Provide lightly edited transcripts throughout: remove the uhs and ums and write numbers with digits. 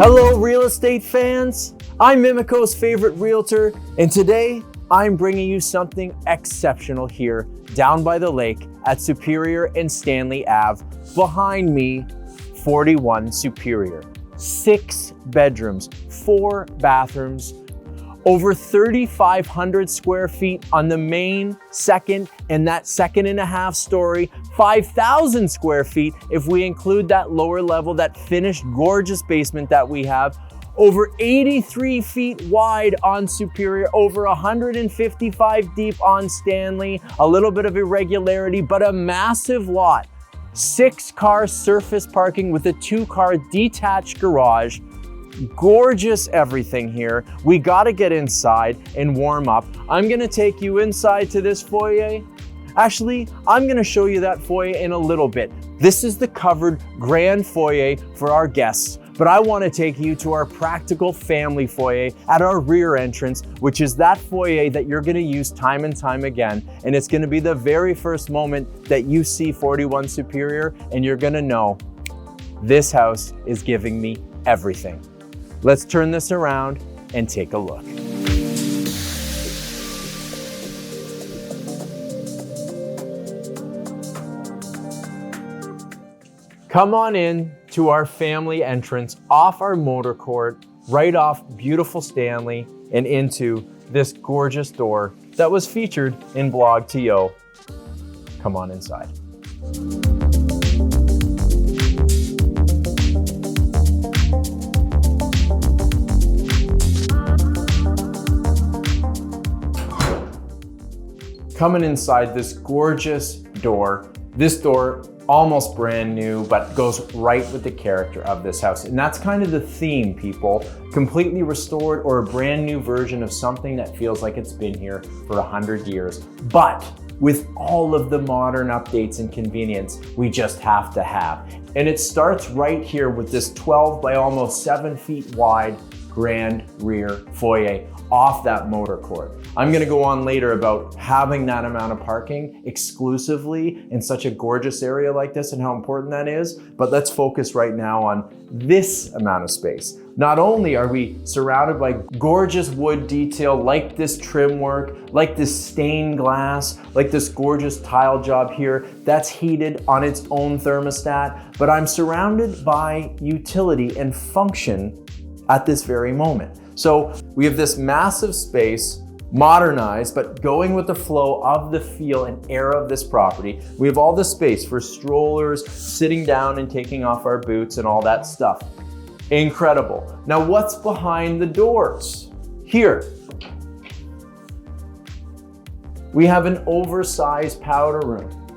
Hello, real estate fans. I'm Mimico's favorite realtor, and today I'm bringing you something exceptional here down by the lake at Superior and Stanley Ave. Behind me, 41 Superior. 6 bedrooms, 4 bathrooms, over 3,500 square feet on the main, second, and that 2.5 story, 5,000 square feet if we include that lower level, that finished gorgeous basement that we have. Over 83 feet wide on Superior, over 155 deep on Stanley, a little bit of irregularity, but a massive lot. 6-car surface parking with a 2-car detached garage. Gorgeous everything here. We gotta get inside and warm up. I'm gonna take you inside to this foyer. Actually, I'm gonna show you that foyer in a little bit. This is the covered grand foyer for our guests, but I wanna take you to our practical family foyer at our rear entrance, which is that foyer that you're gonna use time and time again. And it's gonna be the very first moment that you see 41 Superior, and you're gonna know this house is giving me everything. Let's turn this around and take a look. Come on in to our family entrance off our motor court, right off beautiful Stanley, and into this gorgeous door that was featured in Blog TO. Come on inside. Coming inside this gorgeous door, this door almost brand new, but goes right with the character of this house. And that's kind of the theme, people. Completely restored or a brand new version of something that feels like it's been here for 100 years. But with all of the modern updates and convenience we just have to have. And it starts right here with this 12 by almost 7 feet wide grand rear foyer off that motor court. I'm gonna go on later about having that amount of parking exclusively in such a gorgeous area like this and how important that is, but let's focus right now on this amount of space. Not only are we surrounded by gorgeous wood detail like this trim work, like this stained glass, like this gorgeous tile job here that's heated on its own thermostat, but I'm surrounded by utility and function at this very moment. So we have this massive space, modernized, but going with the flow of the feel and air of this property. We have all this space for strollers, sitting down and taking off our boots and all that stuff. Incredible. Now what's behind the doors? Here, we have an oversized powder room,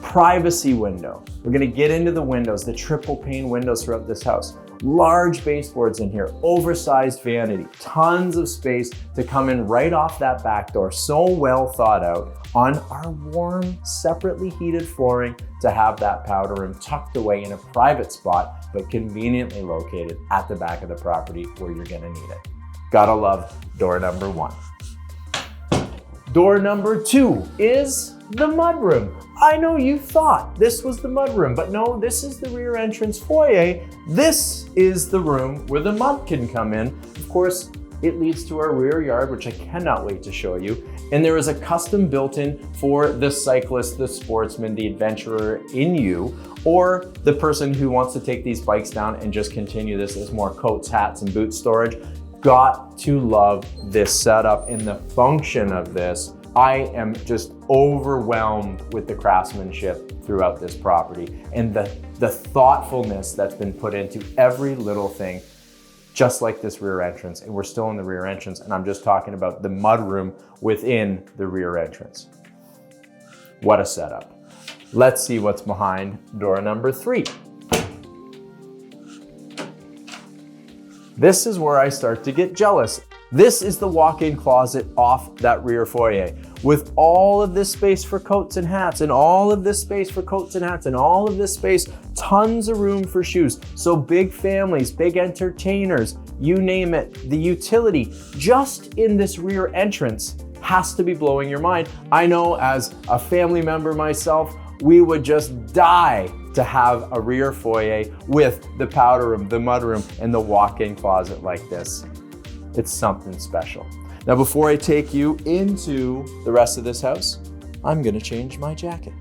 privacy window. We're gonna get into the windows, the triple pane windows throughout this house. Large baseboards in here, oversized vanity, tons of space to come in right off that back door. So well thought out on our warm, separately heated flooring to have that powder room tucked away in a private spot, but conveniently located at the back of the property where you're gonna need it. Gotta love door number 1. Door number 2 is the mudroom. I know you thought this was the mudroom, but no, this is the rear entrance foyer. This is the room where the mud can come in. Of course, it leads to our rear yard, which I cannot wait to show you. And there is a custom built-in for the cyclist, the sportsman, the adventurer in you, or the person who wants to take these bikes down and just continue this as more coats, hats, and boot storage. Got to love this setup and the function of this. I am just overwhelmed with the craftsmanship throughout this property and the thoughtfulness that's been put into every little thing, just like this rear entrance. And we're still in the rear entrance, and I'm just talking about the mudroom within the rear entrance. What a setup. Let's see what's behind door number 3. This is where I start to get jealous. This is the walk-in closet off that rear foyer with all of this space for coats and hats and all of this space for coats and hats and all of this space, tons of room for shoes. So big families, big entertainers, you name it, the utility just in this rear entrance has to be blowing your mind. I know as a family member myself, we would just die to have a rear foyer with the powder room, the mudroom, and the walk-in closet like this. It's something special. Now, before I take you into the rest of this house, I'm gonna change my jacket.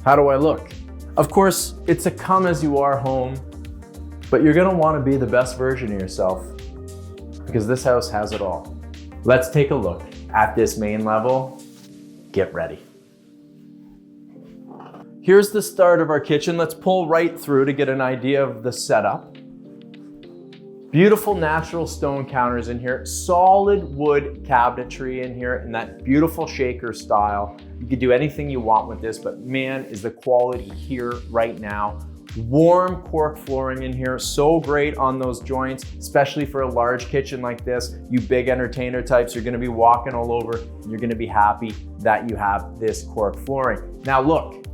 How do I look? Of course, it's a come as you are home, but you're gonna wanna be the best version of yourself because this house has it all. Let's take a look at this main level. Get ready. Here's the start of our kitchen. Let's pull right through to get an idea of the setup. Beautiful natural stone counters in here, solid wood cabinetry in here in that beautiful shaker style. You could do anything you want with this, but man, is the quality here right now. Warm cork flooring in here, so great on those joints, especially for a large kitchen like this. You big entertainer types, you're gonna be walking all over, and you're gonna be happy that you have this cork flooring. Now look,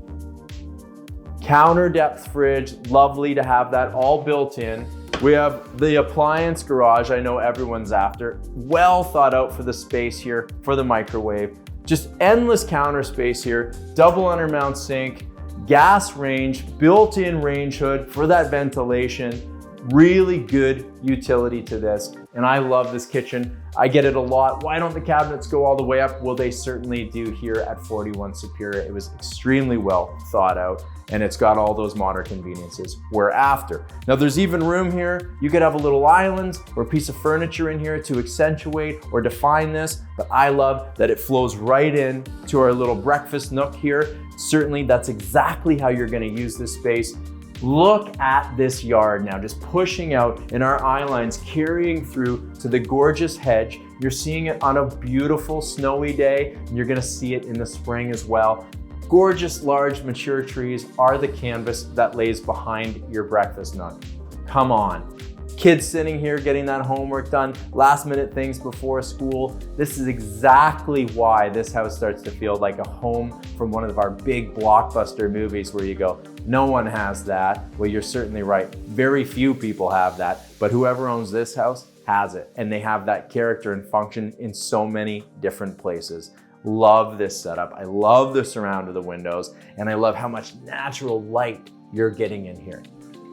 counter depth fridge, lovely to have that all built in. We have the appliance garage I know everyone's after. Well thought out for the space here, for the microwave. Just endless counter space here, double undermount sink, gas range, built-in range hood for that ventilation. Really good utility to this. And I love this kitchen. I get it a lot. Why don't the cabinets go all the way up? Well, they certainly do here at 41 Superior. It was extremely well thought out, and it's got all those modern conveniences we're after. Now there's even room here. You could have a little island or a piece of furniture in here to accentuate or define this, but I love that it flows right in to our little breakfast nook here. Certainly that's exactly how you're gonna use this space. Look at this yard now, just pushing out and our eye lines carrying through to the gorgeous hedge. You're seeing it on a beautiful snowy day, and you're gonna see it in the spring as well. Gorgeous, large, mature trees are the canvas that lays behind your breakfast nook. Come on. Kids sitting here getting that homework done, last minute things before school. This is exactly why this house starts to feel like a home from one of our big blockbuster movies where you go, no one has that. Well, you're certainly right. Very few people have that, but whoever owns this house has it. And they have that character and function in so many different places. Love this setup. I love the surround of the windows, and I love how much natural light you're getting in here.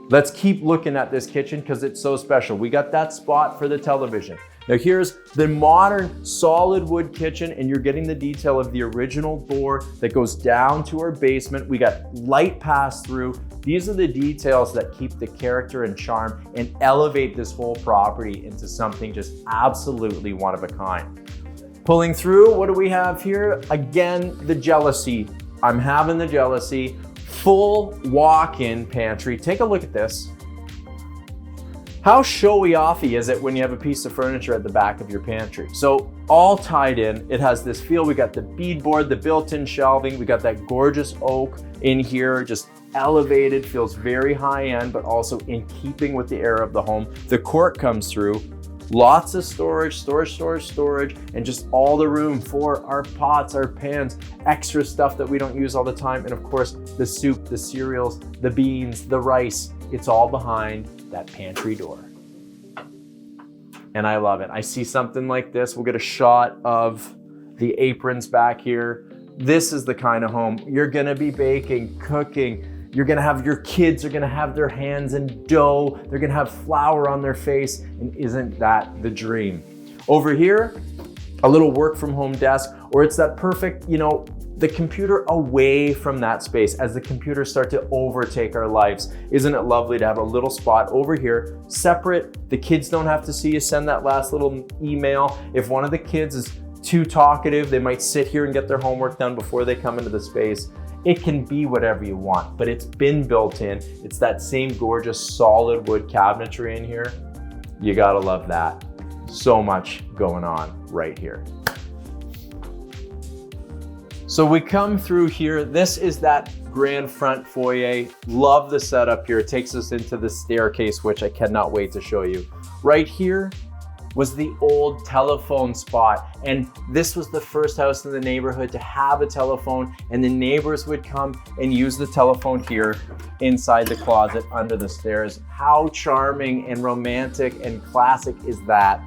Let's keep looking at this kitchen because it's so special. We got that spot for the television. Now here's the modern solid wood kitchen, and you're getting the detail of the original door that goes down to our basement. We got light pass through. These are the details that keep the character and charm and elevate this whole property into something just absolutely one of a kind. Pulling through, what do we have here? Again, the jealousy. I'm having the jealousy. Full walk-in pantry. Take a look at this. How showy-offy is it when you have a piece of furniture at the back of your pantry? So all tied in, it has this feel. We got the beadboard, the built-in shelving. We got that gorgeous oak in here, just elevated, feels very high-end, but also in keeping with the era of the home. The cork comes through. Lots of storage, and just all the room for our pots, our pans, extra stuff that we don't use all the time. And of course, the soup, the cereals, the beans, the rice, it's all behind that pantry door. And I love it. I see something like this. We'll get a shot of the aprons back here. This is the kind of home you're gonna be baking, cooking. You're gonna have your kids are gonna have their hands in dough. They're gonna have flour on their face, and isn't that the dream? Over here, a little work from home desk, or it's that perfect, the computer away from that space as the computers start to overtake our lives. Isn't it lovely to have a little spot over here, separate? The kids don't have to see you send that last little email. If one of the kids is too talkative, they might sit here and get their homework done before they come into the space. It can be whatever you want, but it's been built in. It's that same gorgeous solid wood cabinetry in here. You gotta love that. So much going on right here. So we come through here. This is that grand front foyer. Love the setup here. It takes us into the staircase, which I cannot wait to show you. Right here, was the old telephone spot. And this was the first house in the neighborhood to have a telephone, and the neighbors would come and use the telephone here inside the closet under the stairs. How charming and romantic and classic is that?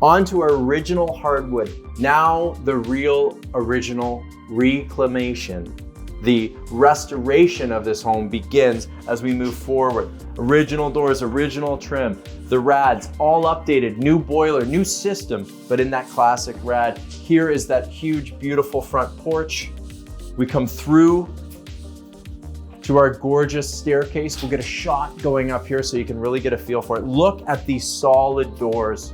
Onto our original hardwood. Now the real original reclamation. The restoration of this home begins as we move forward. Original doors, original trim, the rads, all updated, new boiler, new system, but in that classic rad. Here is that huge, beautiful front porch. We come through to our gorgeous staircase. We'll get a shot going up here so you can really get a feel for it. Look at these solid doors,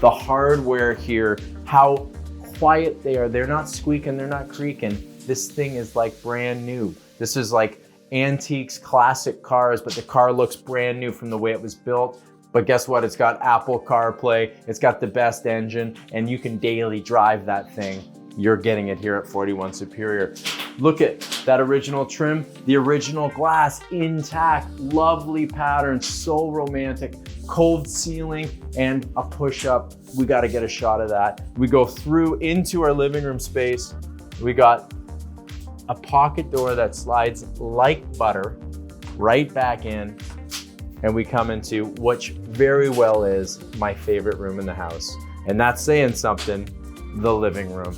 the hardware here, how quiet they are. They're not squeaking, they're not creaking. This thing is like brand new. This is like antiques, classic cars, but the car looks brand new from the way it was built. But guess what? It's got Apple CarPlay, it's got the best engine, and you can daily drive that thing. You're getting it here at 41 Superior. Look at that original trim, the original glass intact, lovely pattern, so romantic, cove ceiling, and a push-up. We gotta get a shot of that. We go through into our living room space. We got a pocket door that slides like butter right back in, and we come into which very well is my favorite room in the house. And that's saying something, the living room.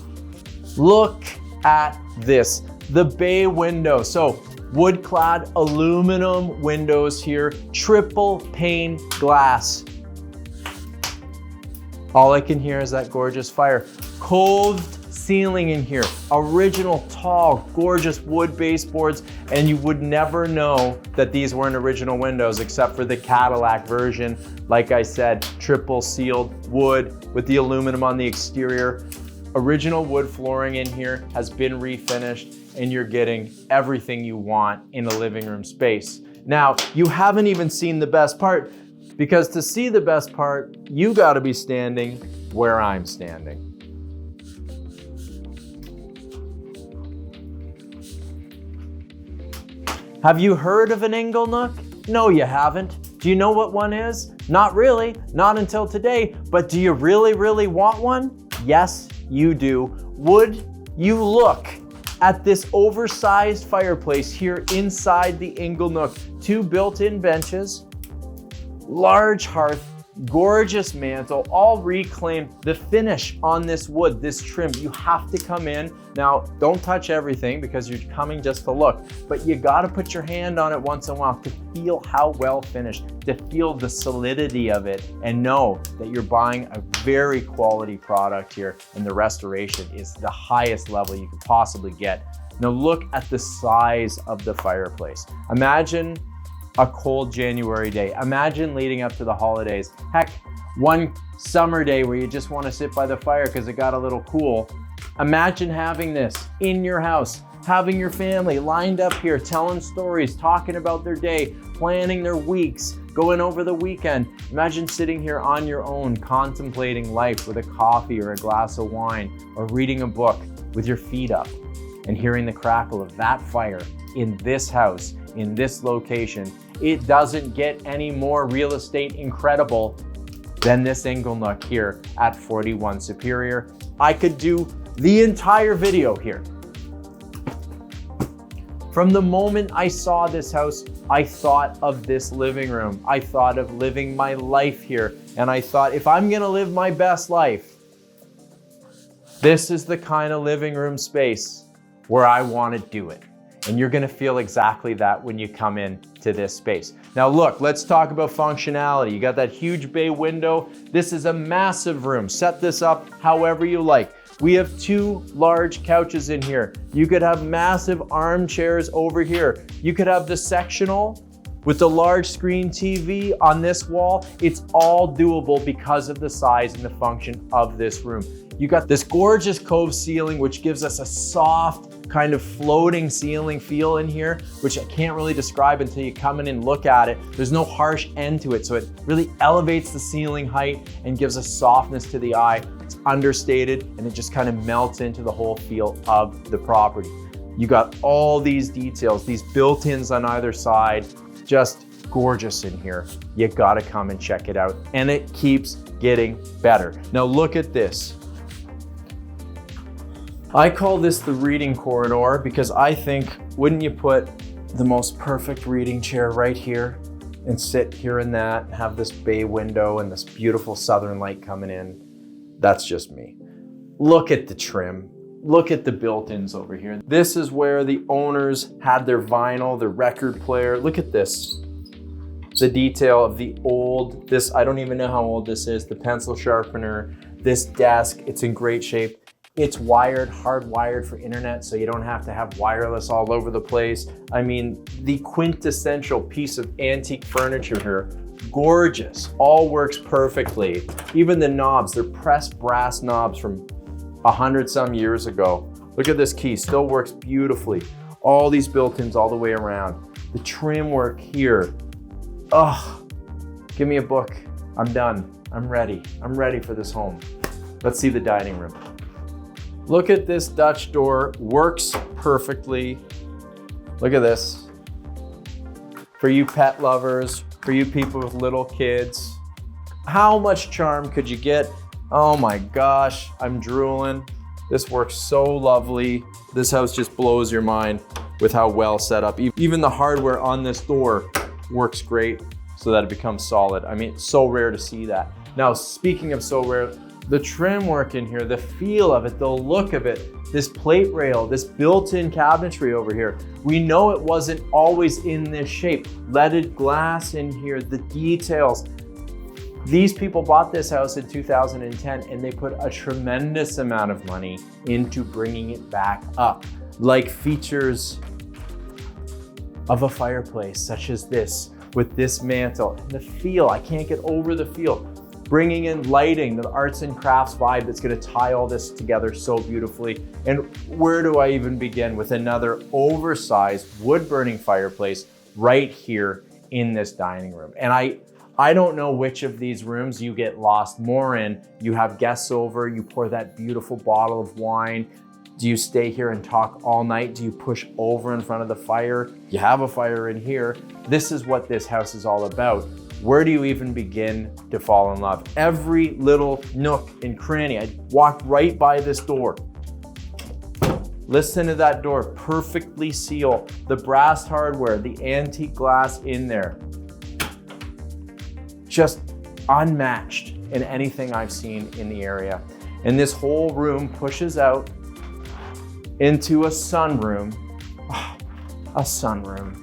Look at this, the bay window. So wood-clad aluminum windows here, triple pane glass. All I can hear is that gorgeous fire. Coved ceiling in here, original tall, gorgeous wood baseboards, and you would never know that these weren't original windows except for the Cadillac version. Like I said, triple sealed wood with the aluminum on the exterior. Original wood flooring in here has been refinished, and you're getting everything you want in a living room space. Now, you haven't even seen the best part, because to see the best part, you gotta be standing where I'm standing. Have you heard of an ingle nook? No, you haven't. Do you know what one is? Not really, not until today, but do you really, really want one? Yes, you do. Would you look at this oversized fireplace here inside the ingle nook? 2 built-in benches, large hearth, gorgeous mantle, all reclaimed. The finish on this wood, this trim, you have to come in. Now, don't touch everything because you're coming just to look, but you gotta put your hand on it once in a while to feel how well finished, to feel the solidity of it, and know that you're buying a very quality product here, and the restoration is the highest level you could possibly get. Now look at the size of the fireplace. Imagine a cold January day. Imagine leading up to the holidays. Heck, one summer day where you just want to sit by the fire because it got a little cool. Imagine having this in your house, having your family lined up here, telling stories, talking about their day, planning their weeks, going over the weekend. Imagine sitting here on your own, contemplating life with a coffee or a glass of wine, or reading a book with your feet up and hearing the crackle of that fire in this house, in this location. It doesn't get any more real estate incredible than this ingle nook here at 41 Superior. I could do the entire video here. From the moment I saw this house, I thought of this living room. I thought of living my life here. And I thought, if I'm gonna live my best life, this is the kind of living room space where I wanna do it. And you're gonna feel exactly that when you come in to this space. Now look, let's talk about functionality. You got that huge bay window. This is a massive room. Set this up however you like. We have 2 large couches in here. You could have massive armchairs over here. You could have the sectional with the large screen TV on this wall. It's all doable because of the size and the function of this room. You got this gorgeous cove ceiling, which gives us a soft kind of floating ceiling feel in here, which I can't really describe until you come in and look at it. There's no harsh end to it, so it really elevates the ceiling height and gives a softness to the eye. It's understated, and it just kind of melts into the whole feel of the property. You got all these details, these built-ins on either side, just gorgeous in here. You gotta come and check it out. And it keeps getting better. Now look at this. I call this the reading corridor because I think, wouldn't you put the most perfect reading chair right here and sit here in that, have this bay window and this beautiful southern light coming in? That's just me. Look at the trim. Look at the built-ins over here. This is where the owners had their vinyl, their record player. Look at this. The detail of the old, I don't even know how old this is, the pencil sharpener, this desk, it's in great shape. It's wired, hardwired for internet, so you don't have to have wireless all over the place. I mean, the quintessential piece of antique furniture here, gorgeous, all works perfectly. Even the knobs, they're pressed brass knobs from 100 some years ago. Look at this key, still works beautifully. All these built-ins all the way around. The trim work here. Oh, give me a book. I'm done. I'm ready. I'm ready for this home. Let's see the dining room. Look at this Dutch door, works perfectly. Look at this. For you pet lovers, for you people with little kids, how much charm could you get? Oh my gosh, I'm drooling. This works so lovely. This house just blows your mind with how well set up. Even the hardware on this door works great so that it becomes solid. I mean, it's so rare to see that. Now, speaking of so rare, the trim work in here, the feel of it, the look of it, this plate rail, this built-in cabinetry over here. We know it wasn't always in this shape. Leaded glass in here, the details. These people bought this house in 2010 and they put a tremendous amount of money into bringing it back up. Like features of a fireplace such as this, with this mantle, and the feel, I can't get over the feel. Bringing in lighting, the arts and crafts vibe that's gonna tie all this together so beautifully. And where do I even begin with another oversized wood-burning fireplace right here in this dining room? And I don't know which of these rooms you get lost more in. You have guests over, you pour that beautiful bottle of wine. Do you stay here and talk all night? Do you push over in front of the fire? You have a fire in here. This is what this house is all about. Where do you even begin to fall in love? Every little nook and cranny. I walked right by this door. Listen to that door, perfectly sealed. The brass hardware, the antique glass in there. Just unmatched in anything I've seen in the area. And this whole room pushes out into a sunroom. Oh, a sunroom.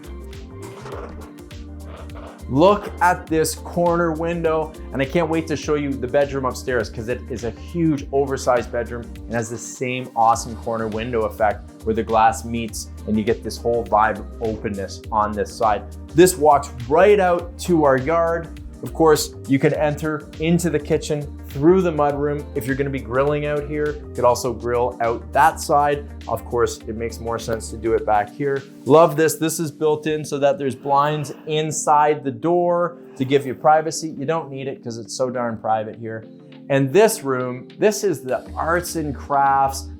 Look at this corner window, and I can't wait to show you the bedroom upstairs because it is a huge oversized bedroom and has the same awesome corner window effect where the glass meets and you get this whole vibe of openness on this side. This walks right out to our yard. Of course, you can enter into the kitchen through the mudroom. If you're gonna be grilling out here, you could also grill out that side. Of course, it makes more sense to do it back here. Love this. This is built in so that there's blinds inside the door to give you privacy. You don't need it because it's so darn private here. And this room, this is the arts and crafts,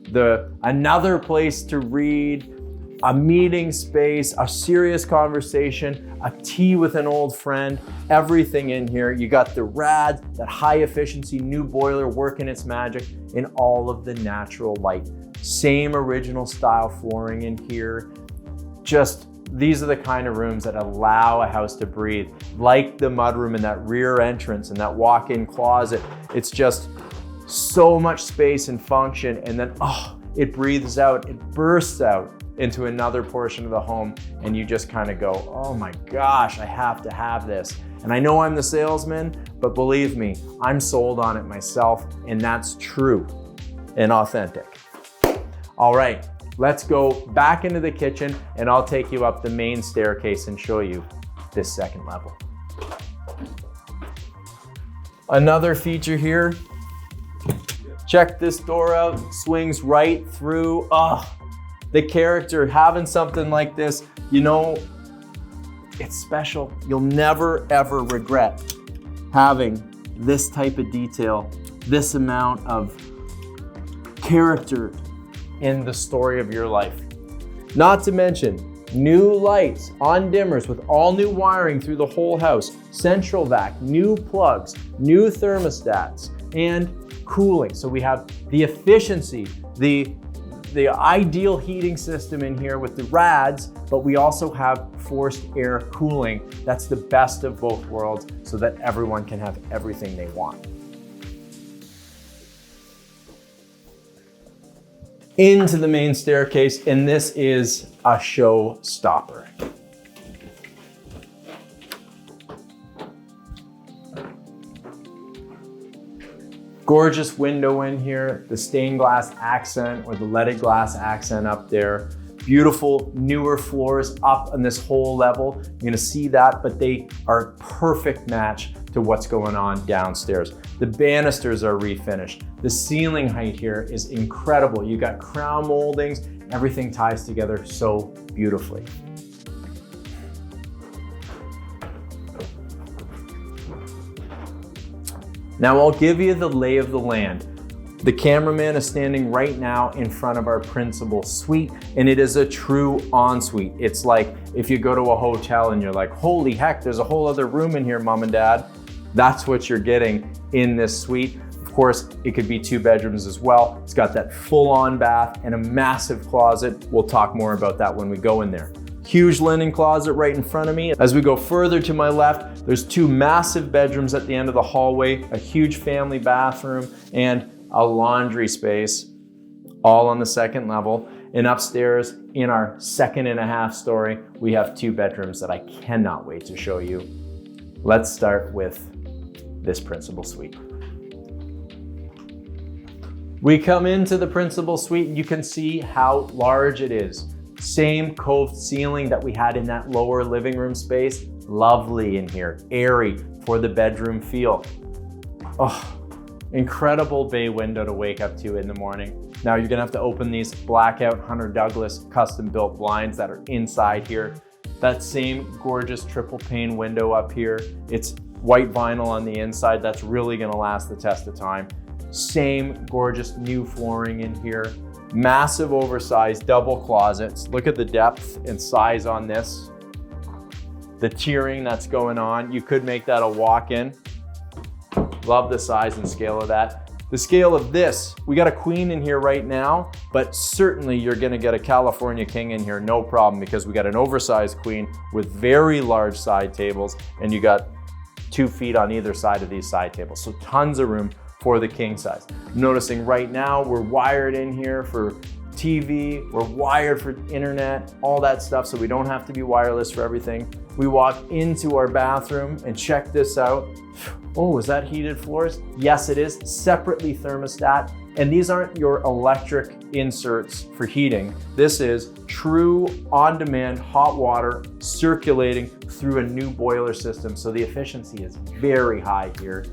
another place to read, a meeting space, a serious conversation, a tea with an old friend, everything in here. You got the rad, that high efficiency new boiler working its magic in all of the natural light. Same original style flooring in here. Just, these are the kind of rooms that allow a house to breathe. Like the mudroom and that rear entrance and that walk-in closet. It's just so much space and function, and then, it breathes out, it bursts out into another portion of the home, and you just kind of go, oh my gosh, I have to have this. And I know I'm the salesman, but believe me, I'm sold on it myself, and that's true and authentic. All right, let's go back into the kitchen, and I'll take you up the main staircase and show you this second level. Another feature here, check this door out, swings right through. The character, having something like this, you know, it's special. You'll never ever regret having this type of detail, this amount of character in the story of your life. Not to mention, new lights on dimmers with all new wiring through the whole house, central vac, new plugs, new thermostats, and cooling. So we have the efficiency, the ideal heating system in here with the rads, but we also have forced air cooling. That's the best of both worlds so that everyone can have everything they want. Into the main staircase, and this is a showstopper. Gorgeous window in here, the stained glass accent or the leaded glass accent up there. Beautiful newer floors up on this whole level. You're gonna see that, but they are a perfect match to what's going on downstairs. The banisters are refinished. The ceiling height here is incredible. You got crown moldings, everything ties together so beautifully. Now I'll give you the lay of the land. The cameraman is standing right now in front of our principal suite, and it is a true ensuite. It's like if you go to a hotel and you're like, holy heck, there's a whole other room in here, mom and dad. That's what you're getting in this suite. Of course, it could be 2 bedrooms as well. It's got that full-on bath and a massive closet. We'll talk more about that when we go in there. Huge linen closet right in front of me. As we go further to my left, there's 2 massive bedrooms at the end of the hallway, a huge family bathroom, and a laundry space, all on the 2nd level. And upstairs in our 2.5 story, we have 2 bedrooms that I cannot wait to show you. Let's start with this principal suite. We come into the principal suite and you can see how large it is. Same coved ceiling that we had in that lower living room space. Lovely in here, airy for the bedroom feel. Oh, incredible bay window to wake up to in the morning. Now you're gonna have to open these blackout Hunter Douglas custom built blinds that are inside here. That same gorgeous triple pane window up here. It's white vinyl on the inside. That's really gonna last the test of time. Same gorgeous new flooring in here. Massive oversized double closets. Look at the depth and size on this. The tiering that's going on. You could make that a walk-in. Love the size and scale of that. The scale of this, we got a queen in here right now, but certainly you're gonna get a California king in here, no problem, because we got an oversized queen with very large side tables, and you got 2 feet on either side of these side tables. So tons of room for the king size. Noticing right now we're wired in here for TV, we're wired for internet, all that stuff, so we don't have to be wireless for everything. We walk into our bathroom and check this out. Oh, is that heated floors? Yes, it is. Separately thermostat. And these aren't your electric inserts for heating. This is true on-demand hot water circulating through a new boiler system. So the efficiency is very high here.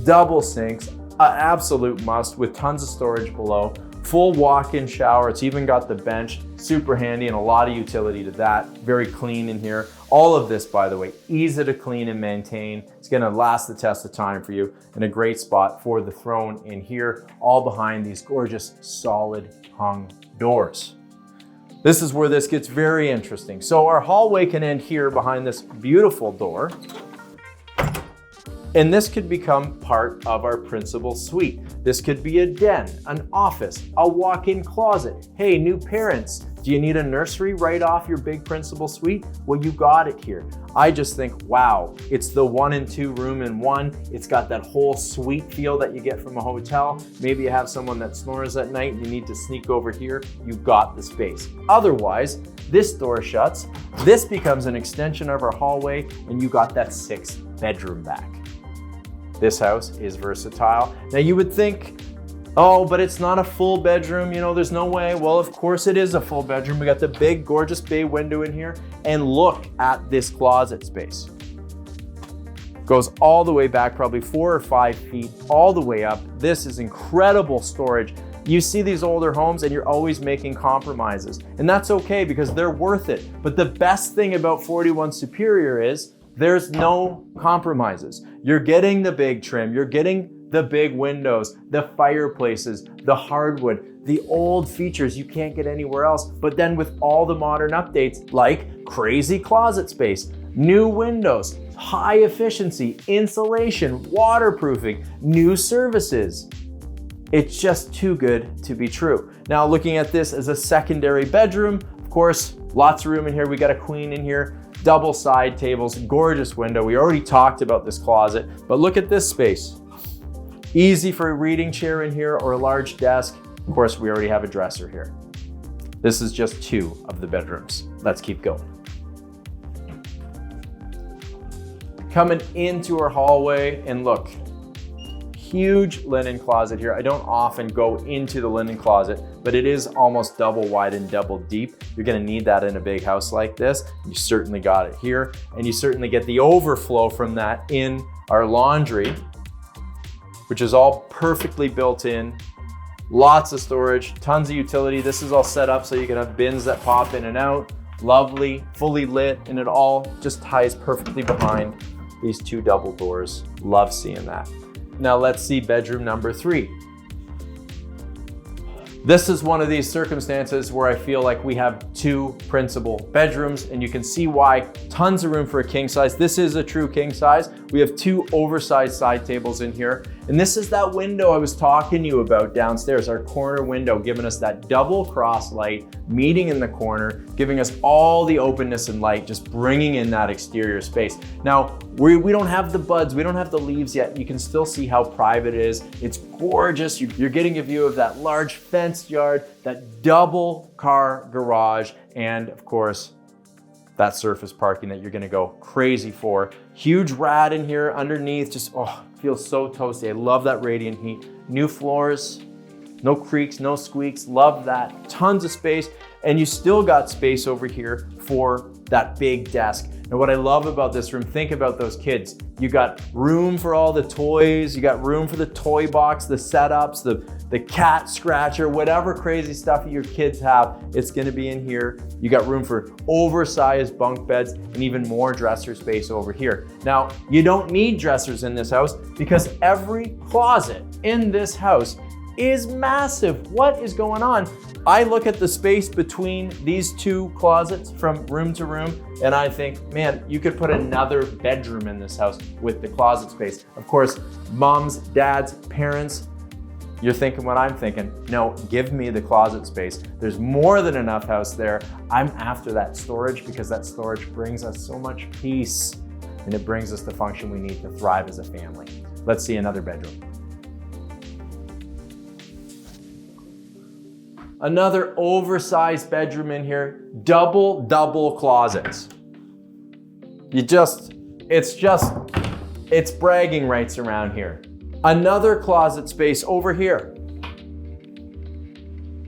Double sinks, an absolute must with tons of storage below. Full walk-in shower. It's even got the bench, super handy, and a lot of utility to that. Very clean in here. All of this, by the way, easy to clean and maintain. It's gonna last the test of time for you, and a great spot for the throne in here, all behind these gorgeous solid hung doors. This is where this gets very interesting. So our hallway can end here behind this beautiful door. And this could become part of our principal suite. This could be a den, an office, a walk-in closet. Hey, new parents, do you need a nursery right off your big principal suite? Well, you got it here. I just think, wow, it's the 1 and 2 room in one. It's got that whole suite feel that you get from a hotel. Maybe you have someone that snores at night and you need to sneak over here. You've got the space. Otherwise, this door shuts. This becomes an extension of our hallway, and you got that 6th bedroom back. This house is versatile. Now you would think, oh, but it's not a full bedroom, you know, there's no way. Well, of course it is a full bedroom. We got the big, gorgeous bay window in here, and look at this closet space. Goes all the way back, probably 4 or 5 feet, all the way up. This is incredible storage. You see these older homes and you're always making compromises, and that's okay because they're worth it. But the best thing about 41 Superior is there's no compromises. You're getting the big trim, you're getting the big windows, the fireplaces, the hardwood, the old features you can't get anywhere else, but then with all the modern updates like crazy closet space, new windows, high efficiency, insulation, waterproofing, new services. It's just too good to be true. Now looking at this as a secondary bedroom, of course, lots of room in here. We got a queen in here, double side tables, gorgeous window. We already talked about this closet, but look at this space. Easy for a reading chair in here or a large desk. Of course, we already have a dresser here. This is just 2 of the bedrooms. Let's keep going. Coming into our hallway, and look, huge linen closet here. I don't often go into the linen closet, but it is almost double wide and double deep. You're gonna need that in a big house like this. You certainly got it here, and you certainly get the overflow from that in our laundry, which is all perfectly built in. Lots of storage, tons of utility. This is all set up so you can have bins that pop in and out. Lovely, fully lit, and it all just ties perfectly behind these 2 double doors. Love seeing that. Now let's see bedroom number 3. This is one of these circumstances where I feel like we have 2 principal bedrooms, and you can see why. Tons of room for a king size. This is a true king size. We have 2 oversized side tables in here. And this is that window I was talking to you about downstairs, our corner window, giving us that double cross light, meeting in the corner, giving us all the openness and light, just bringing in that exterior space. Now, we don't have the buds, we don't have the leaves yet. You can still see how private it is. It's gorgeous. You're getting a view of that large fenced yard, that double car garage, and of course, that surface parking that you're gonna go crazy for. Huge rad in here underneath, just, oh, feels so toasty. I love that radiant heat. New floors, no creaks, no squeaks, love that. Tons of space, and you still got space over here for that big desk. Now what I love about this room, think about those kids. You got room for all the toys, you got room for the toy box, the setups, the cat scratcher, whatever crazy stuff your kids have, it's gonna be in here. You got room for oversized bunk beds and even more dresser space over here. Now, you don't need dressers in this house because every closet in this house is massive. What is going on? I look at the space between these 2 closets from room to room, and I think, man, you could put another bedroom in this house with the closet space. Of course, moms, dads, parents, you're thinking what I'm thinking. No, give me the closet space. There's more than enough house there. I'm after that storage because that storage brings us so much peace, and it brings us the function we need to thrive as a family. Let's see another bedroom. Another oversized bedroom in here, double closets. It's bragging rights around here. Another closet space over here.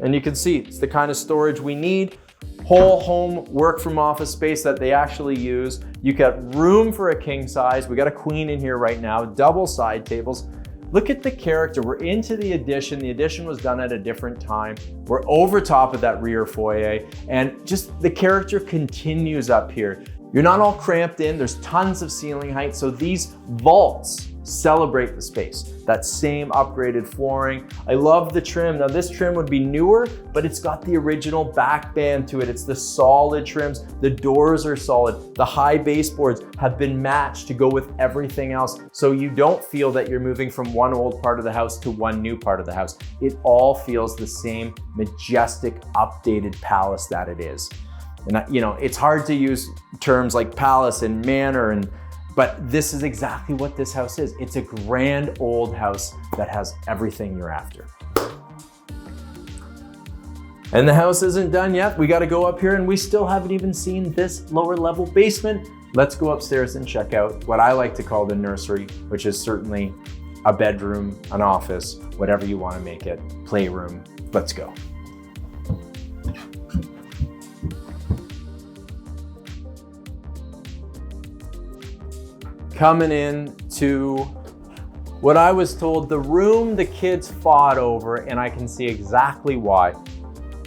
And you can see it's the kind of storage we need. Whole home work from office space that they actually use. You got room for a king size. We got a queen in here right now, double side tables. Look at the character. We're into the addition. The addition was done at a different time. We're over top of that rear foyer, and just the character continues up here. You're not all cramped in. There's tons of ceiling height. So these vaults celebrate the space. That same upgraded flooring. I love the trim. Now this trim would be newer, but it's got the original back band to it. It's the solid trims. The doors are solid. The high baseboards have been matched to go with everything else. So you don't feel that you're moving from one old part of the house to one new part of the house. It all feels the same majestic, updated palace that it is. And you know, it's hard to use terms like palace and manor, but this is exactly what this house is. It's a grand old house that has everything you're after. And the house isn't done yet. We got to go up here, and we still haven't even seen this lower level basement. Let's go upstairs and check out what I like to call the nursery, which is certainly a bedroom, an office, whatever you want to make it, playroom. Let's go. Coming in to what I was told, the room the kids fought over, and I can see exactly why.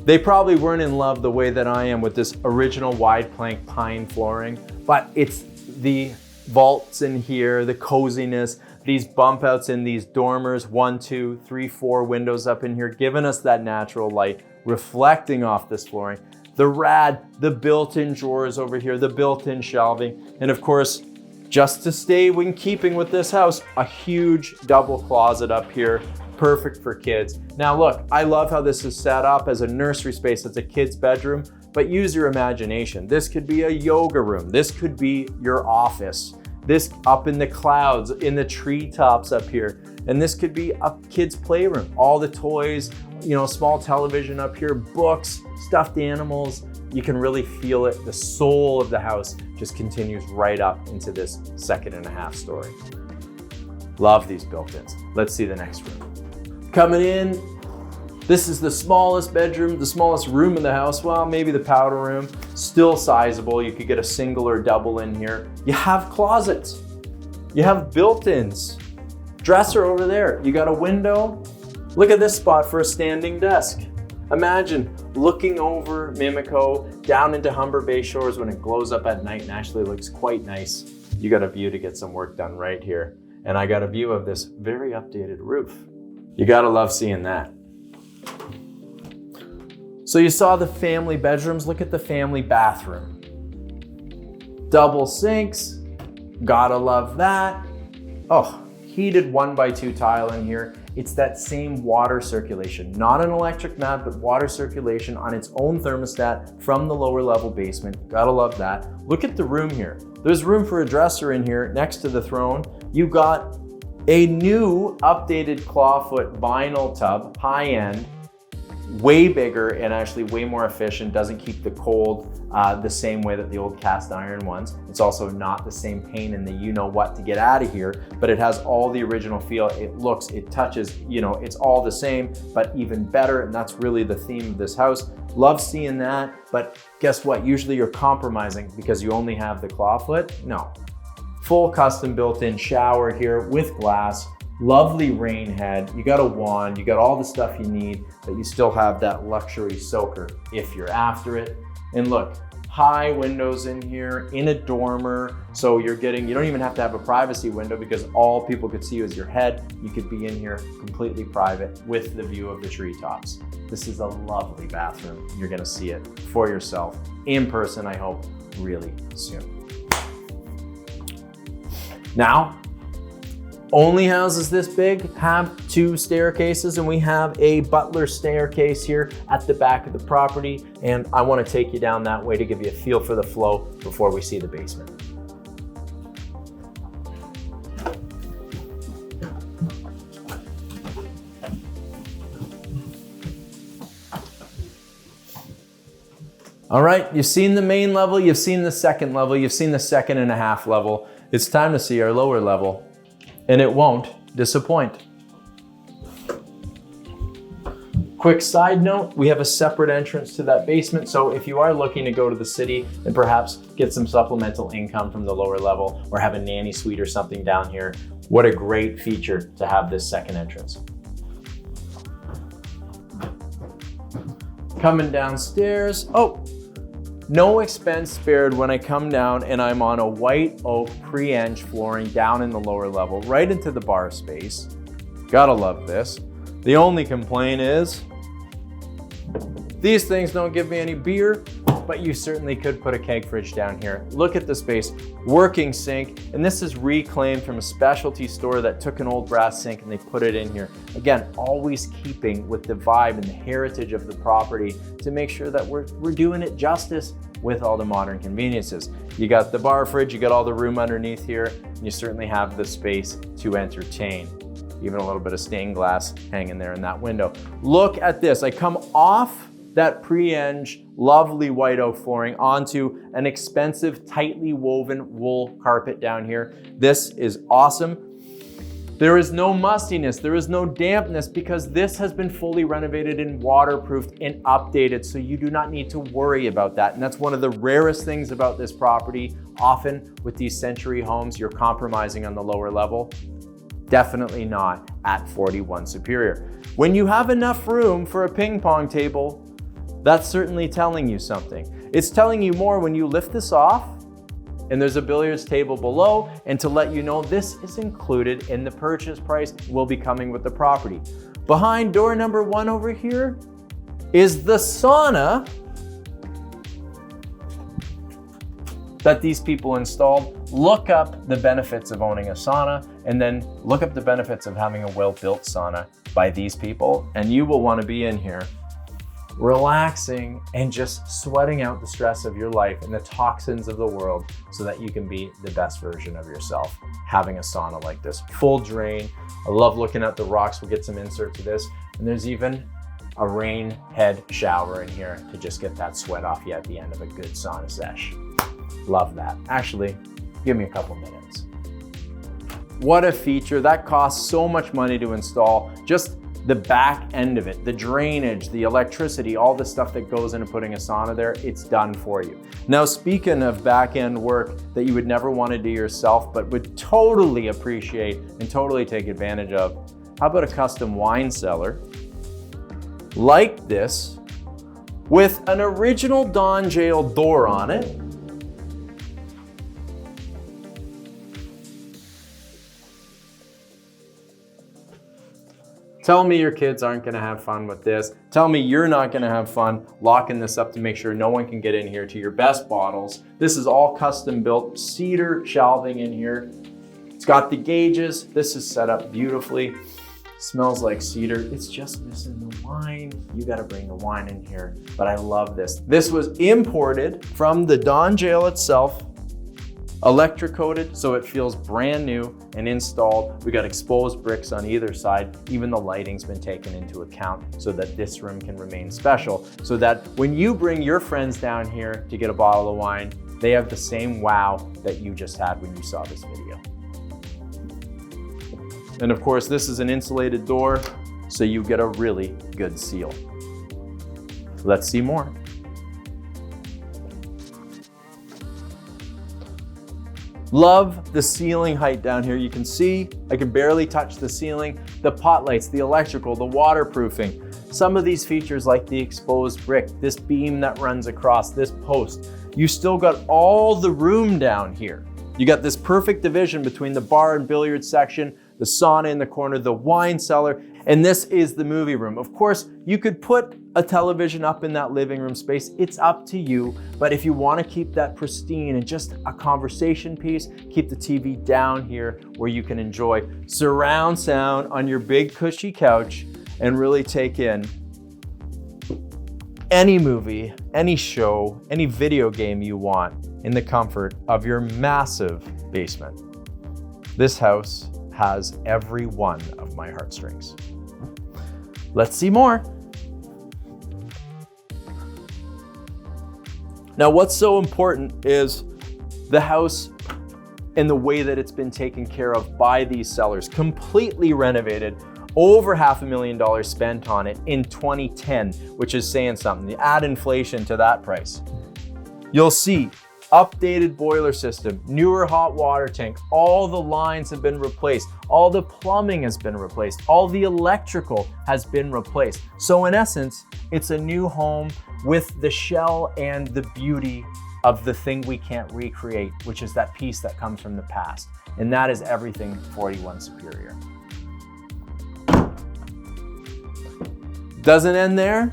They probably weren't in love the way that I am with this original wide plank pine flooring, but it's the vaults in here, the coziness, these bump outs in these dormers, 1, 2, 3, 4 windows up in here, giving us that natural light, reflecting off this flooring. The built-in drawers over here, the built-in shelving, and of course, just to stay in keeping with this house, a huge double closet up here, perfect for kids. Now look, I love how this is set up as a nursery space, as a kid's bedroom, but use your imagination. This could be a yoga room. This could be your office. This up in the clouds, in the treetops up here. And this could be a kid's playroom. All the toys, small television up here, books, stuffed animals. You can really feel it. The soul of the house just continues right up into this 2.5 story. Love these built-ins. Let's see the next room. Coming in, this is the smallest bedroom, the smallest room in the house. Well, maybe the powder room, still sizable. You could get a single or double in here. You have closets, you have built-ins, dresser over there. You got a window. Look at this spot for a standing desk. Imagine looking over Mimico down into Humber Bay Shores when it glows up at night and actually looks quite nice. You got a view to get some work done right here. And I got a view of this very updated roof. You gotta love seeing that. So you saw the family bedrooms, look at the family bathroom. Double sinks, gotta love that. Oh, heated 1x2 tile in here. It's that same water circulation, not an electric mat, but water circulation on its own thermostat from the lower level basement. Gotta love that. Look at the room here. There's room for a dresser in here next to the throne. You got a new updated clawfoot vinyl tub, high end, way bigger and actually way more efficient, doesn't keep the cold the same way that the old cast iron ones. It's also not the same pain in the you-know-what to get out of here, but it has all the original feel. It looks, it touches, it's all the same, but even better, and that's really the theme of this house. Love seeing that, but guess what? Usually you're compromising because you only have the clawfoot. No. Full custom built-in shower here with glass, lovely rain head, you got a wand, you got all the stuff you need, but you still have that luxury soaker if you're after it. And look, high windows in here, in a dormer, so you don't even have to have a privacy window because all people could see is your head. You could be in here completely private with the view of the treetops. This is a lovely bathroom. You're gonna see it for yourself in person, I hope, really soon. Now, only houses this big have 2 staircases, and we have a butler staircase here at the back of the property. And I want to take you down that way to give you a feel for the flow before we see the basement. All right, you've seen the main level, you've seen the second level, you've seen the 2.5 level. It's time to see our lower level. And it won't disappoint. Quick side note, we have a separate entrance to that basement, so if you are looking to go to the city and perhaps get some supplemental income from the lower level or have a nanny suite or something down here, what a great feature to have this second entrance. Coming downstairs, no expense spared when I come down and I'm on a white oak pre-eng flooring down in the lower level, right into the bar space. Gotta love this. The only complaint is, these things don't give me any beer, but you certainly could put a keg fridge down here. Look at the space, working sink, and this is reclaimed from a specialty store that took an old brass sink and they put it in here. Again, always keeping with the vibe and the heritage of the property to make sure that we're doing it justice with all the modern conveniences. You got the bar fridge, you got all the room underneath here, and you certainly have the space to entertain. Even a little bit of stained glass hanging there in that window. Look at this, I come off that pre-eng lovely white oak flooring onto an expensive, tightly woven wool carpet down here. This is awesome. There is no mustiness, there is no dampness because this has been fully renovated and waterproofed and updated, so you do not need to worry about that. And that's one of the rarest things about this property. Often with these century homes, you're compromising on the lower level. Definitely not at 41 Superior. When you have enough room for a ping pong table, that's certainly telling you something. It's telling you more when you lift this off And there's a billiards table below. And to let you know, this is included in the purchase price, will be coming with the property. Behind door number 1 over here is the sauna that these people installed. Look up the benefits of owning a sauna, and then look up the benefits of having a well-built sauna by these people, and you will want to be in here relaxing and just sweating out the stress of your life and the toxins of the world so that you can be the best version of yourself. Having a sauna like this, full drain. I love looking at the rocks. We'll get some inserts of this. And there's even a rain head shower in here to just get that sweat off you at the end of a good sauna sesh. Love that. Actually, give me a couple minutes. What a feature. That costs so much money to install. Just the back end of it, the drainage, the electricity, all the stuff that goes into putting a sauna there, it's done for you. Now, speaking of back end work that you would never want to do yourself, but would totally appreciate and totally take advantage of, how about a custom wine cellar like this with an original Don Jail door on it? Tell me your kids aren't gonna have fun with this. Tell me you're not gonna have fun locking this up to make sure no one can get in here to your best bottles. This is all custom built, cedar shelving in here. It's got the gauges. This is set up beautifully. Smells like cedar. It's just missing the wine. You gotta bring the wine in here, but I love this. This was imported from the Don Jail itself, electrocoated so it feels brand new and installed. We got exposed bricks on either side. Even the lighting's been taken into account so that this room can remain special, so that when you bring your friends down here to get a bottle of wine, they have the same wow that you just had when you saw this video. And of course, this is an insulated door, so you get a really good seal. Let's see more. Love the ceiling height down here. You can see I can barely touch the ceiling. The pot lights, the electrical, the waterproofing. Some of these features like the exposed brick, this beam that runs across, this post. You still got all the room down here. You got this perfect division between the bar and billiards section, the sauna in the corner, the wine cellar, and this is the movie room. Of course, you could put a television up in that living room space. It's up to you, but if you want to keep that pristine and just a conversation piece, keep the TV down here where you can enjoy surround sound on your big cushy couch and really take in any movie, any show, any video game you want in the comfort of your massive basement. This house has every one of my heartstrings. Let's see more. Now, what's so important is the house and the way that it's been taken care of by these sellers. Completely renovated, over $500,000 spent on it in 2010, which is saying something. Add inflation to that price. You'll see updated boiler system, newer hot water tank, all the lines have been replaced, all the plumbing has been replaced, all the electrical has been replaced. So in essence, it's a new home with the shell and the beauty of the thing we can't recreate, which is that piece that comes from the past. And that is everything 41 Superior. Doesn't end there.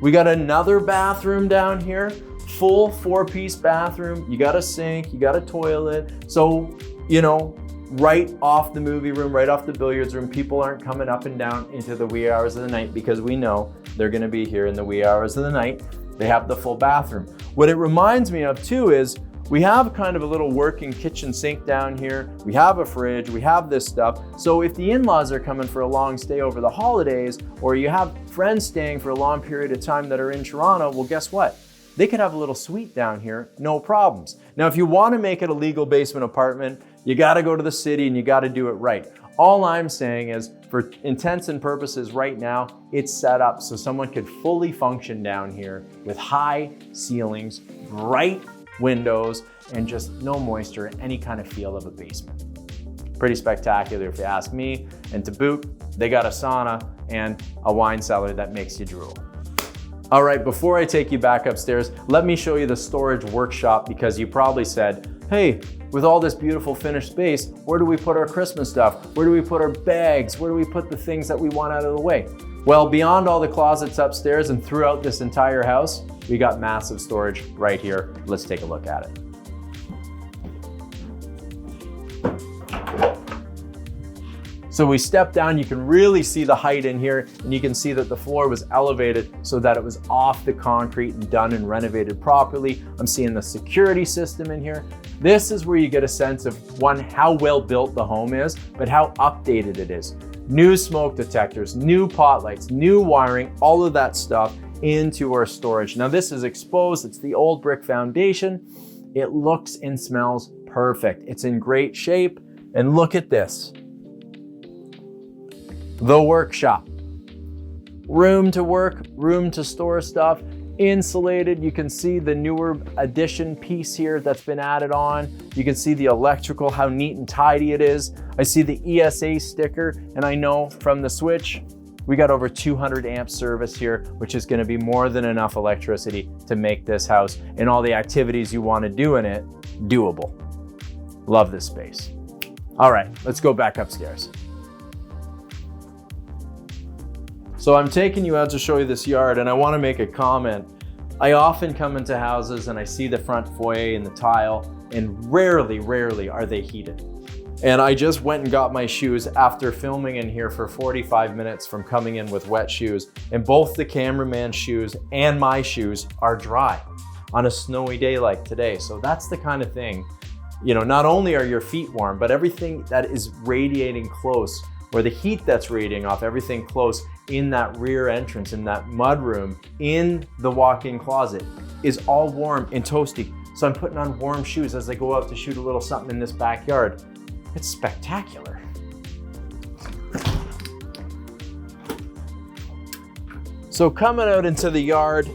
We got another bathroom down here. Full 4-piece bathroom. You got a sink, you got a toilet. So, you know, right off the movie room, right off the billiards room, people aren't coming up and down into the wee hours of the night because we know they're gonna be here in the wee hours of the night. They have the full bathroom. What it reminds me of too is we have kind of a little working kitchen sink down here. We have a fridge, we have this stuff. So if the in-laws are coming for a long stay over the holidays, or you have friends staying for a long period of time that are in Toronto, well, guess what? They could have a little suite down here, no problems. Now, if you want to make it a legal basement apartment, you got to go to the city and you got to do it right. All I'm saying is, for intents and purposes right now, it's set up so someone could fully function down here with high ceilings, bright windows, and just no moisture, any kind of feel of a basement. Pretty spectacular if you ask me. And to boot, they got a sauna and a wine cellar that makes you drool. All right, before I take you back upstairs, let me show you the storage workshop, because you probably said, hey, with all this beautiful finished space, where do we put our Christmas stuff? Where do we put our bags? Where do we put the things that we want out of the way? Well, beyond all the closets upstairs and throughout this entire house, we got massive storage right here. Let's take a look at it. So we step down, you can really see the height in here, and you can see that the floor was elevated so that it was off the concrete and done and renovated properly. I'm seeing the security system in here. This is where you get a sense of, one, how well built the home is, but how updated it is. New smoke detectors, new pot lights, new wiring, all of that stuff into our storage. Now this is exposed, it's the old brick foundation. It looks and smells perfect. It's in great shape. And look at this. The workshop. Room to work, room to store stuff, insulated. You can see the newer addition piece here that's been added on. You can see the electrical, how neat and tidy it is. I see the ESA sticker, and I know from the switch, we got over 200 amp service here, which is gonna be more than enough electricity to make this house and all the activities you wanna do in it doable. Love this space. All right, let's go back upstairs. So I'm taking you out to show you this yard, and I want to make a comment. I often come into houses and I see the front foyer and the tile, and rarely are they heated. And I just went and got my shoes after filming in here for 45 minutes from coming in with wet shoes, and both the cameraman's shoes and my shoes are dry on a snowy day like today. So that's the kind of thing, you know, not only are your feet warm, but everything that is radiating close, or the heat that's radiating off, everything close in that rear entrance, in that mud room, in the walk-in closet, is all warm and toasty. So I'm putting on warm shoes as I go out to shoot a little something in this backyard. It's spectacular. So coming out into the yard,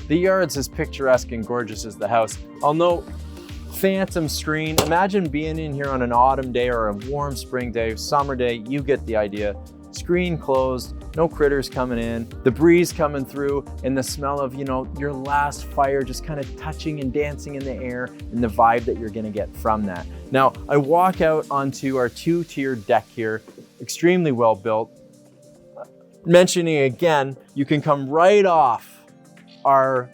the yard's as picturesque and gorgeous as the house. I'll note, phantom screen. Imagine being in here on an autumn day or a warm spring day, summer day, you get the idea. Screen closed, no critters coming in, the breeze coming through, and the smell of, you know, your last fire just kind of touching and dancing in the air, and the vibe that you're gonna get from that. Now, I walk out onto our two-tiered deck here, extremely well built. Mentioning again, you can come right off our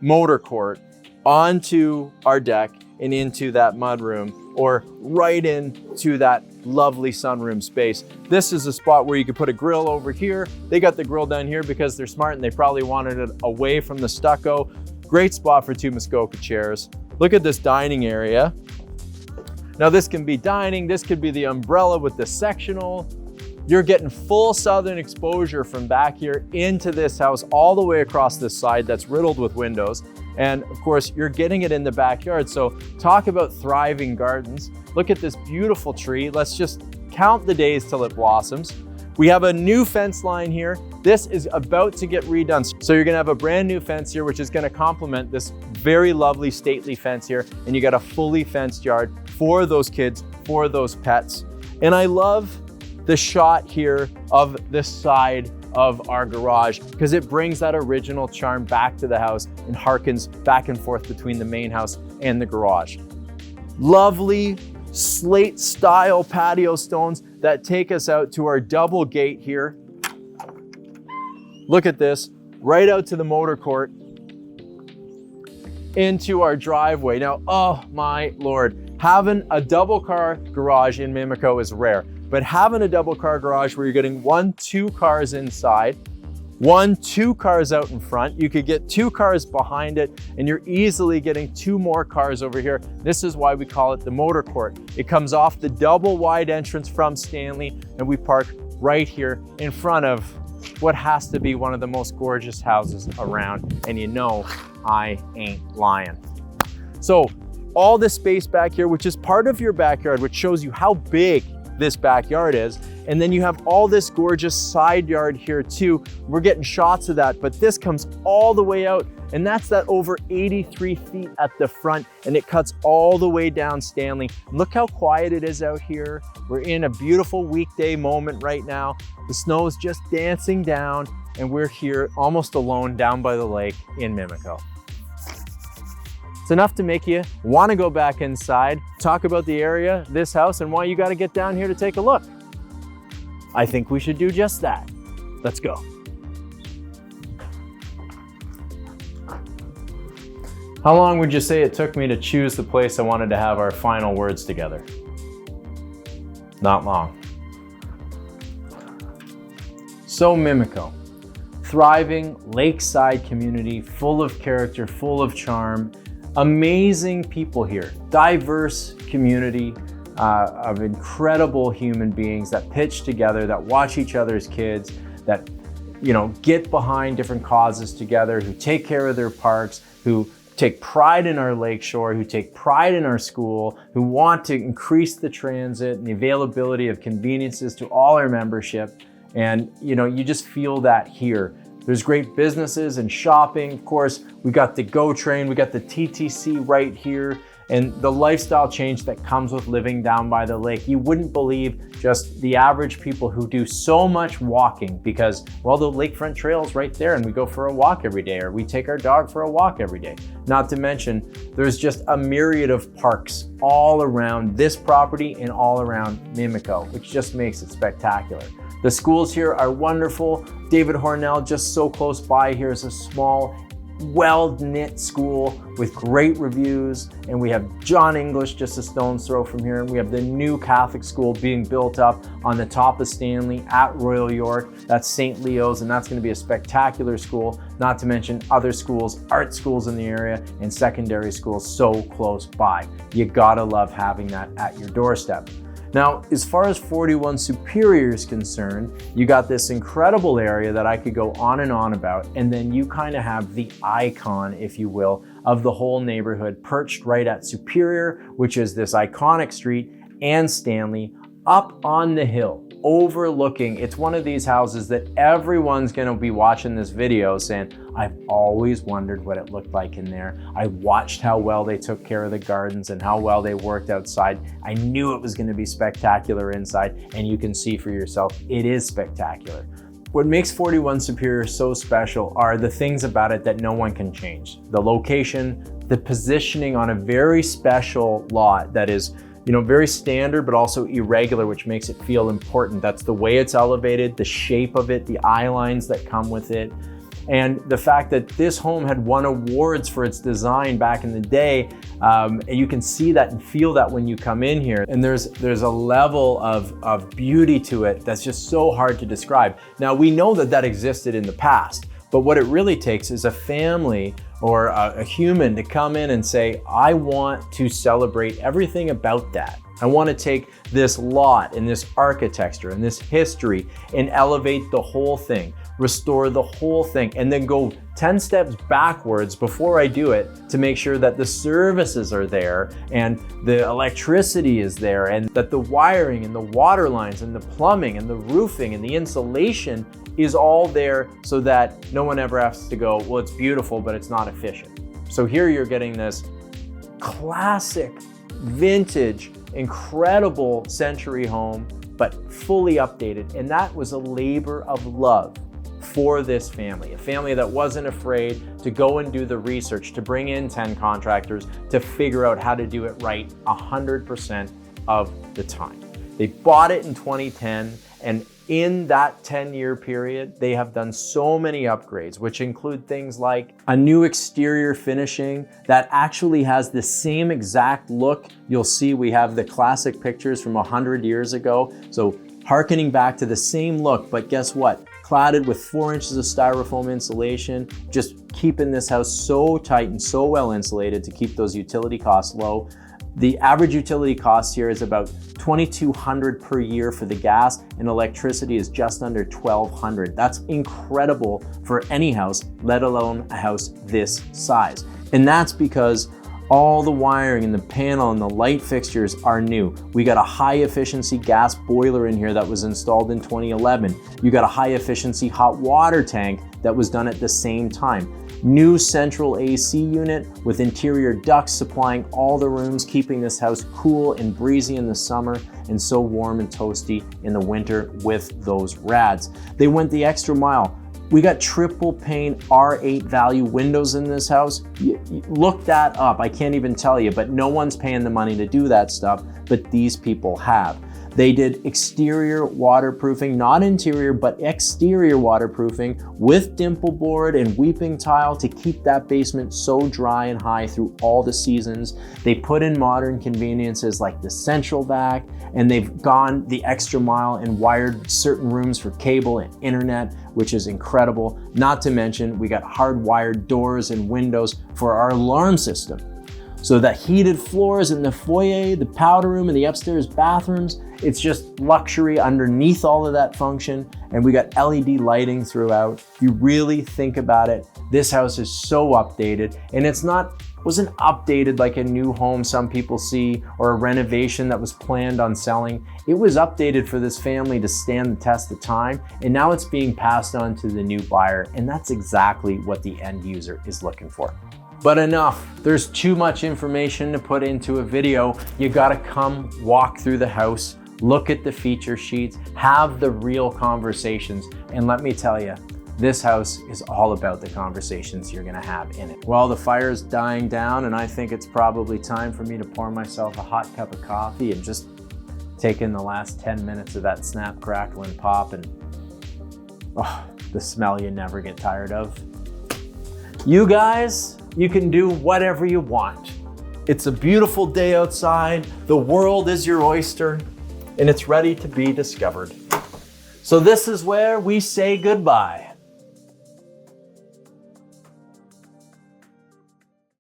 motor court onto our deck and into that mudroom, or right into that lovely sunroom space. This is a spot where you could put a grill over here. They got the grill down here because they're smart and they probably wanted it away from the stucco. Great spot for 2 Muskoka chairs. Look at this dining area. Now this can be dining, this could be the umbrella with the sectional. You're getting full southern exposure from back here into this house, all the way across this side that's riddled with windows. And of course, you're getting it in the backyard. So talk about thriving gardens. Look at this beautiful tree. Let's just count the days till it blossoms. We have a new fence line here. This is about to get redone. So you're gonna have a brand new fence here, which is gonna complement this very lovely stately fence here. And you got a fully fenced yard for those kids, for those pets. And I love the shot here of this side of our garage, because it brings that original charm back to the house and harkens back and forth between the main house and the garage. Lovely slate style patio stones that take us out to our double gate here. Look at this, right out to the motor court, into our driveway. Now, oh my Lord, having a double car garage in Mimico is rare. But having a double car garage where you're getting 1-2 cars inside, 1-2 cars out in front, you could get 2 cars behind it, and you're easily getting 2 more cars over here. This is why we call it the motor court. It comes off the double wide entrance from Stanley, and we park right here in front of what has to be one of the most gorgeous houses around. And you know, I ain't lying. So all this space back here, which is part of your backyard, which shows you how big this backyard is. And then you have all this gorgeous side yard here too. We're getting shots of that, but this comes all the way out, and that's that over 83 feet at the front, and it cuts all the way down Stanley. Look how quiet it is out here. We're in a beautiful weekday moment right now. The snow is just dancing down, and we're here almost alone down by the lake in Mimico. It's enough to make you want to go back inside, talk about the area, this house, and why you got to get down here to take a look. I think we should do just that. Let's go. How long would you say it took me to choose the place I wanted to have our final words together? Not long. So Mimico, thriving lakeside community, full of character, full of charm, amazing people here, diverse community of incredible human beings that pitch together, that watch each other's kids, that get behind different causes together, who take care of their parks, who take pride in our lakeshore, who take pride in our school, who want to increase the transit and the availability of conveniences to all our membership. And you just feel that here. There's great businesses and shopping. Of course, we got the GO train, we got the TTC right here, and the lifestyle change that comes with living down by the lake. You wouldn't believe just the average people who do so much walking because, well, the lakefront trail is right there and we go for a walk every day, or we take our dog for a walk every day. Not to mention, there's just a myriad of parks all around this property and all around Mimico, which just makes it spectacular. The schools here are wonderful. David Hornell, just so close by here, is a small, well-knit school with great reviews. And we have John English just a stone's throw from here. And we have the new Catholic school being built up on the top of Stanley at Royal York. That's St. Leo's, and that's going to be a spectacular school, not to mention other schools, art schools in the area, and secondary schools so close by. You gotta love having that at your doorstep. Now, as far as 41 Superior is concerned, you got this incredible area that I could go on and on about, and then you kind of have the icon, if you will, of the whole neighborhood perched right at Superior, which is this iconic street, and Stanley, up on the hill, overlooking. It's one of these houses that everyone's gonna be watching this video saying, I've always wondered what it looked like in there. I watched how well they took care of the gardens and how well they worked outside. I knew it was gonna be spectacular inside, and you can see for yourself, it is spectacular. What makes 41 Superior so special are the things about it that no one can change. The location, the positioning on a very special lot that is very standard, but also irregular, which makes it feel important. That's the way it's elevated, the shape of it, the eye lines that come with it. And the fact that this home had won awards for its design back in the day, and you can see that and feel that when you come in here. And there's a level of beauty to it that's just so hard to describe. Now, we know that existed in the past, but what it really takes is a family or a human to come in and say, I want to celebrate everything about that. I want to take this lot and this architecture and this history and elevate the whole thing, restore the whole thing, and then go 10 steps backwards before I do it to make sure that the services are there and the electricity is there and that the wiring and the water lines and the plumbing and the roofing and the insulation is all there so that no one ever has to go, well, it's beautiful, but it's not efficient. So here you're getting this classic, vintage, incredible century home, but fully updated. And that was a labor of love for this family, a family that wasn't afraid to go and do the research, to bring in 10 contractors, to figure out how to do it right 100% of the time. They bought it in 2010, and in that 10-year period, they have done so many upgrades, which include things like a new exterior finishing that actually has the same exact look. You'll see we have the classic pictures from 100 years ago. So hearkening back to the same look, but guess what? Cladded with 4 inches of styrofoam insulation, just keeping this house so tight and so well insulated to keep those utility costs low. The average utility cost here is about $2,200 per year for the gas, and electricity is just under $1,200. That's incredible for any house, let alone a house this size. And that's because all the wiring and the panel and the light fixtures are new. We got a high efficiency gas boiler in here that was installed in 2011. You got a high efficiency hot water tank that was done at the same time. New central AC unit with interior ducts supplying all the rooms, keeping this house cool and breezy in the summer and so warm and toasty in the winter with those rads. They went the extra mile. We got triple pane R8 value windows in this house. Look that up, I can't even tell you, but no one's paying the money to do that stuff, but these people have. They did exterior waterproofing, not interior, but exterior waterproofing with dimple board and weeping tile to keep that basement so dry and high through all the seasons. They put in modern conveniences like the central vac, and they've gone the extra mile and wired certain rooms for cable and internet, which is incredible. Not to mention, we got hardwired doors and windows for our alarm system. So the heated floors in the foyer, the powder room, and the upstairs bathrooms, it's just luxury underneath all of that function. And we got LED lighting throughout. If you really think about it, this house is so updated, and wasn't updated like a new home some people see or a renovation that was planned on selling. It was updated for this family to stand the test of time, and now it's being passed on to the new buyer, and that's exactly what the end user is looking for. But enough, there's too much information to put into a video. You gotta come walk through the house, look at the feature sheets, have the real conversations, and let me tell you, this house is all about the conversations you're gonna have in it. Well, the fire's dying down, and I think it's probably time for me to pour myself a hot cup of coffee and just take in the last 10 minutes of that snap, crackle, and pop, and the smell you never get tired of. You guys, you can do whatever you want. It's a beautiful day outside, the world is your oyster, and it's ready to be discovered. So this is where we say goodbye.